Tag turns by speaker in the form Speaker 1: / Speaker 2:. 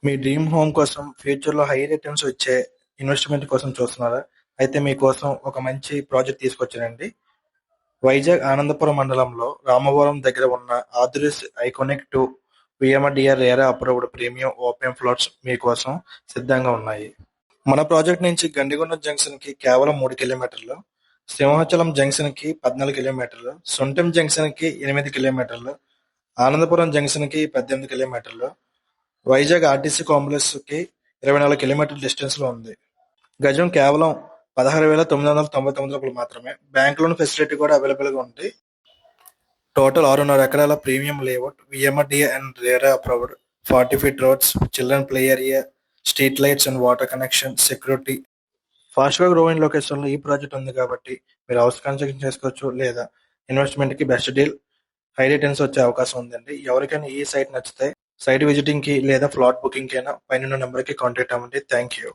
Speaker 1: మీ dream home కోసం ఫ్యూచర్‌లో high returns వచ్చే ఇన్వెస్ట్‌మెంట్ కోసం చూస్తున్నారా? అయితే మీకోసం ఒక మంచి ప్రాజెక్ట్ తీసుకొచ్చానండి. వైజాగ్ ఆనందపురం మండలంలో రామవరం దగ్గర ఉన్న authorised iconic 2 V M R D A RERA approved premium open flats మీకోసం సిద్ధంగా ఉన్నాయి. మన ప్రాజెక్ట్ నుంచి గండిగొండ జంక్షన్‌కి కేవలం 3 కిలోమీటర్లు, సింహాచలం జంక్షన్‌కి 14 కిలోమీటర్లు, సొంటెం జంక్షన్‌కి 8 కిలోమీటర్లు, ఆనందపురం జంక్షన్‌కి 18 కిలోమీటర్లు, వైజాగ్ ఆర్టీసీ కాంప్లెక్స్‌కి 24 కిలోమీటర్ల డిస్టెన్స్‌లో ఉంది. గజం కేవలం రూ. 16,999 మాత్రమే. బ్యాంక్ లోన్ ఫెసిలిటీ కూడా అవైలబుల్‌గా ఉంది. టోటల్ 6.5 ఎకరాల premium layout, VMRDA and RERA approved, 40 feet roads, children play area, street lights and water connection, security. ఫాస్ట్‌గా గ్రోయింగ్ లొకేషన్‌లో ఈ ప్రాజెక్ట్ ఉంది కాబట్టి మీరు హౌస్ కన్స్ట్రక్షన్ చేసుకోవచ్చు లేదా ఇన్వెస్ట్‌మెంట్‌కి బెస్ట్ డీల్, హై రిటర్న్స్ వచ్చే అవకాశం ఉందండి. ఎవరికైనా ఈ సైట్ నచ్చితే సైట్ విజిటింగ్‌కి లేదా ఫ్లాట్ బుకింగ్‌కైనా పైనున్న నంబర్‌కి కాంటాక్ట్ అవ్వండి. Thank you.